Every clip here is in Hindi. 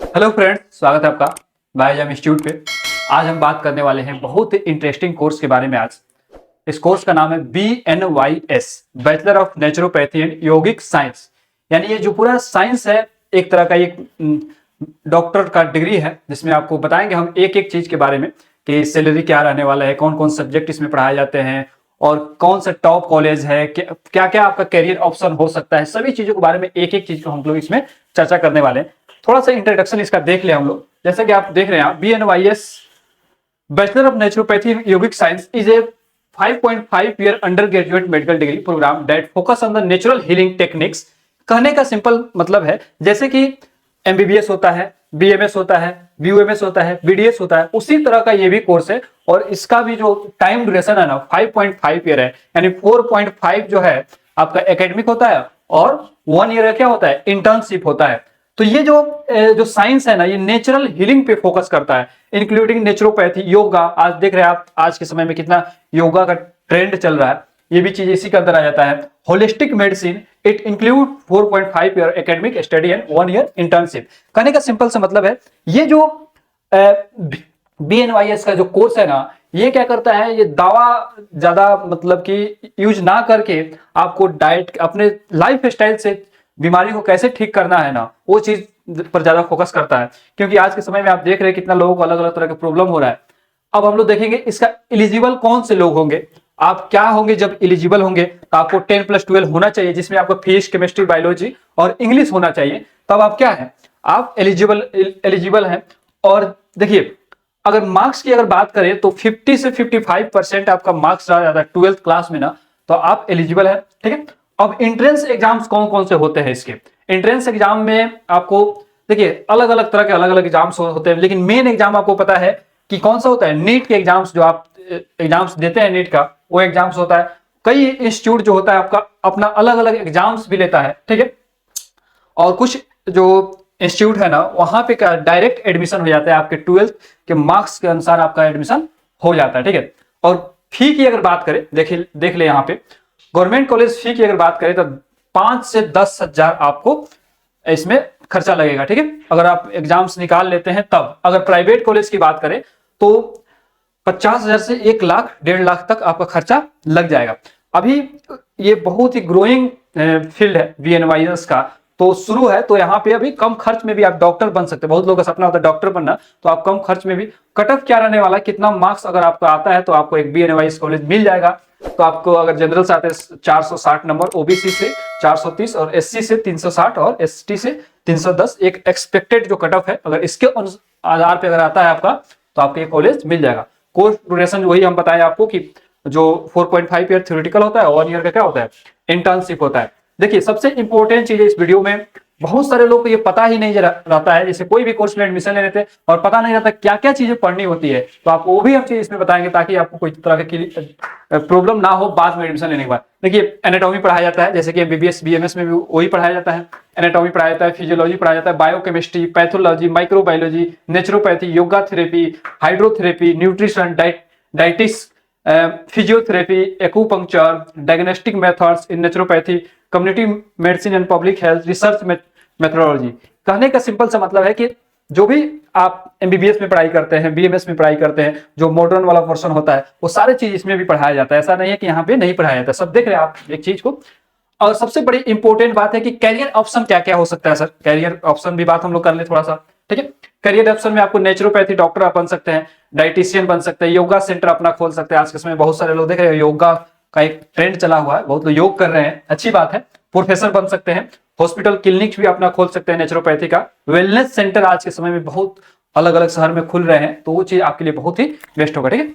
हेलो फ्रेंड्स, स्वागत है आपका बायोजेम इंस्टीट्यूट पे। आज हम बात करने वाले हैं बहुत ही इंटरेस्टिंग कोर्स के बारे में। आज इस कोर्स का नाम है BNYS, bachelor of naturopathy and yogic science. यानी ये जो पूरा साइंस है, एक तरह का एक डॉक्टर का डिग्री है, जिसमें आपको बताएंगे हम एक एक चीज के बारे में कि सैलरी क्या रहने वाला है, कौन कौन सब्जेक्ट इसमें पढ़ाए जाते हैं और कौन सा टॉप कॉलेज है, क्या क्या आपका करियर ऑप्शन हो सकता है। सभी चीजों के बारे में एक एक चीज को हम लोग इसमें चर्चा करने वाले हैं। थोड़ा सा इंट्रोडक्शन इसका देख ले हम लोग। जैसा कि आप देख रहे हैं, BNYS bachelor of naturopathy yogic science is a 5.5 year undergraduate medical degree program that focus on the natural healing techniques. कहने का सिंपल मतलब है, जैसे कि MBBS होता है, BMS होता है, BUMS होता है, BDS होता है, उसी तरह का ये भी कोर्स है। और इसका भी जो टाइम ड्यूरेशन है ना, 5.5 ईयर है। यानी 4.5 जो है आपका एकेडमिक होता है और 1 ईयर क्या होता है, इंटर्नशिप होता है। तो ये जो साइंस है ना, ये नेचुरल हीलिंग पे फोकस करता है, इंक्लूडिंग नेचुरोपैथी, योगा। आज देख रहे हैं आप, आज के समय में कितना योगा का ट्रेंड चल रहा है, ये भी चीज इसी के अंदर आ जाता है। Holistic medicine, it include 4.5 year academic study and 1 year internship. कहने का सिंपल सा मतलब है, ये जो BNYS का जो कोर्स है ना, ये क्या करता है, ये दावा ज्यादा मतलब कि यूज ना करके आपको डाइट, अपने लाइफ स्टाइल से बीमारी को कैसे ठीक करना है ना, वो चीज पर ज्यादा फोकस करता है। क्योंकि आज के समय में आप देख रहे हैं कितना लोगों को अलग अलग तरह के प्रॉब्लम हो रहा है। अब हम लोग देखेंगे इसका एलिजिबल कौन से लोग होंगे, आप क्या होंगे जब एलिजिबल होंगे। तो आपको 10+12 होना चाहिए, जिसमें आपको फिजिक्स, केमिस्ट्री, बायोलॉजी और इंग्लिश होना चाहिए। तब आप क्या है, आप एलिजिबल हैं। और देखिए, अगर मार्क्स की अगर बात करें तो 50 से 55% आपका मार्क्स रहा जाता है 12th क्लास में ना, तो आप एलिजिबल है। ठीक है। अब एंट्रेंस एग्जाम्स कौन कौन से होते हैं इसके। एंट्रेंस एग्जाम में आपको देखिए अलग अलग तरह के अलग अलग एग्जाम्स होते हैं, लेकिन मेन एग्जाम आपको पता है कि कौन सा होता है, नीट के एग्जाम्स। जो आप एग्जाम्स देते हैं नीट का, वो एग्जाम्स होता है। कई इंस्टीट्यूट जो होता है आपका अपना अलग अलग एग्जाम्स भी लेता है। ठीक है। और कुछ जो इंस्टीट्यूट है ना, वहां पे क्या डायरेक्ट एडमिशन हो जाता है, आपके 12th के मार्क्स के अनुसार आपका एडमिशन हो जाता है। ठीक है। और फी की अगर बात करें, देख ले यहाँ पे गवर्नमेंट कॉलेज फी की अगर बात करें तो 5 से 10 हजार आपको इसमें खर्चा लगेगा। ठीक है, अगर आप एग्जाम्स निकाल लेते हैं तब। अगर प्राइवेट कॉलेज की बात करें तो 50,000 से 1 लाख 1.5 लाख तक आपका खर्चा लग जाएगा। अभी ये बहुत ही ग्रोइंग फील्ड है BNYS का, तो शुरू है। तो यहाँ पे अभी कम खर्च में भी आप डॉक्टर बन सकते हैं। बहुत लोगों का सपना होता है डॉक्टर बनना, तो आप कम खर्च में भी। कट ऑफ क्या रहने वाला है, कितना मार्क्स अगर आपका आता है तो आपको एक BNYS कॉलेज मिल जाएगा। तो आपको अगर जनरल से आते हैं 460 नंबर, OBC से 430 और SC से 360 और ST से 310, एक एक्सपेक्टेड जो कट ऑफ है, अगर इसके आधार पे अगर आता है आपका, तो आपको ये कॉलेज मिल जाएगा। कोर्स ड्यूरेशन वही हम बताएं आपको कि जो 4.5 ईयर थ्योरेटिकल होता है, 1 ईयर का क्या होता है, इंटर्नशिप होता है। देखिए सबसे इंपॉर्टेंट चीज है इस वीडियो में, बहुत सारे लोग को ये पता ही नहीं रहता है। जैसे कोई भी कोर्स में एडमिशन ले लेते हैं और पता नहीं रहता क्या क्या चीजें पढ़नी होती है, तो आपको वो भी हम चीज इसमें बताएंगे, ताकि आपको कोई तरह की प्रॉब्लम ना हो बाद में एडमिशन लेने के बाद। देखिए एनाटॉमी पढ़ाया जाता है, जैसे कि MBBS BMS में भी वही पढ़ाया जाता है। एनाटॉमी पढ़ाया जाता है, फिजियोलॉजी पढ़ाया जाता है, biochemistry, pathology, microbiology, naturopathy, yoga therapy, hydrotherapy, nutrition, dietetics, physiotherapy, acupuncture, diagnostic methods in naturopathy, community medicine and public health, research methodology. कहने का सिंपल सा मतलब है कि जो भी आप MBBS में पढ़ाई करते हैं, BMS में पढ़ाई करते हैं, जो मॉडर्न वाला पोर्शन होता है, वो सारे चीज इसमें भी पढ़ाया जाता है। ऐसा नहीं है कि यहाँ पे नहीं पढ़ाया जाता, सब देख रहे हैं आप एक चीज को। और सबसे बड़ी इंपॉर्टेंट बात है कि कैरियर ऑप्शन क्या क्या हो सकता है। सर कैरियर ऑप्शन भी बात हम लोग कर ले थोड़ा सा। ठीक है। कैरियर ऑप्शन में आपको नेचुरोपैथी डॉक्टर आप बन सकते हैं, डाइटिशियन बन सकते हैं, योगा सेंटर अपना खोल सकते हैं। आज के समय बहुत सारे लोग देख रहे हैं, योगा का एक ट्रेंड चला हुआ है, बहुत लोग योग कर रहे हैं, अच्छी बात है। प्रोफेसर बन सकते हैं, हॉस्पिटल क्लिनिक भी अपना खोल सकते हैं नेचुरोपैथी का। वेलनेस सेंटर आज के समय में बहुत अलग अलग शहर में खुल रहे हैं, तो वो चीज आपके लिए बहुत ही बेस्ट होगा। ठीक है।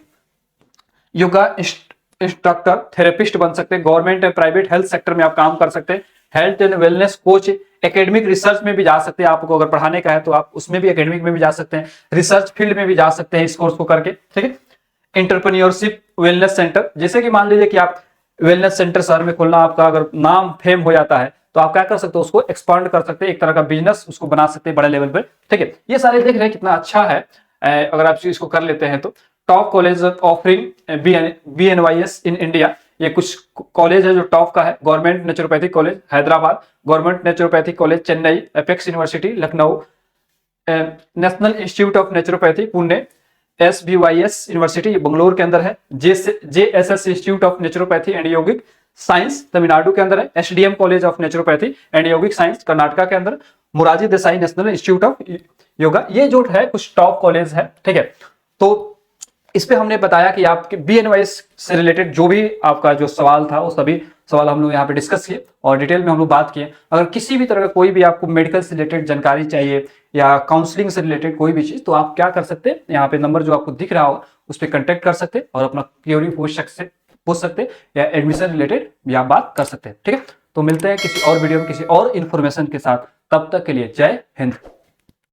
योगा इंस्ट्रक्टर, थेरेपिस्ट बन सकते हैं, government and private health sector में आप काम कर सकते हैं। Health and wellness coach, academic research में भी जा सकते हैं। आपको अगर पढ़ाने का है तो आप उसमें भी एकेडमिक में भी जा सकते हैं, रिसर्च फील्ड में भी जा सकते हैं इस कोर्स को करके। ठीक है। एंटरप्रेन्योरशिप वेलनेस सेंटर, जैसे कि मान लीजिए कि आप वेलनेस सेंटर शहर में खोलना, आपका अगर नाम फेम हो जाता है, तो आप क्या कर सकते हो, उसको एक्सपांड कर सकते हैं, एक तरह का बिजनेस उसको बना सकते हैं बड़े लेवल पर। ठीक है। ये सारे देख रहे हैं कितना अच्छा है अगर आप इसको कर लेते हैं तो। Top college offering BNYS in India, ये कुछ कॉलेज है जो टॉप का है। Government naturopathic college Hyderabad, government naturopathic college Chennai, apex university Lucknow, national institute of naturopathy Pune, SBYS university Bangalore के अंदर है, JSS institute of naturopathy and yogic science Tamil Nadu के अंदर है, SDM college of naturopathy and yogic science Karnataka के अंदर, Morarji Desai national institute of yoga. ये जो है कुछ टॉप कॉलेज है, ठीक है। तो इस पे हमने बताया कि आपके BNYS से रिलेटेड जो भी आपका जो सवाल था वो सभी सवाल हम लोग यहाँ पे डिस्कस किए और डिटेल में हम लोग बात किए। अगर किसी भी तरह का कोई भी आपको मेडिकल से रिलेटेड जानकारी चाहिए या काउंसलिंग से रिलेटेड कोई भी चीज, तो आप क्या कर सकते हैं, यहाँ पे नंबर जो आपको दिख रहा होगा उस पर कंटेक्ट कर सकते और अपना क्वेरी पूछ सकते या एडमिशन रिलेटेड भी आप बात कर सकते हैं, ठीक है। तो मिलते हैं किसी और वीडियो में किसी और इन्फॉर्मेशन के साथ, तब तक के लिए जय हिंद।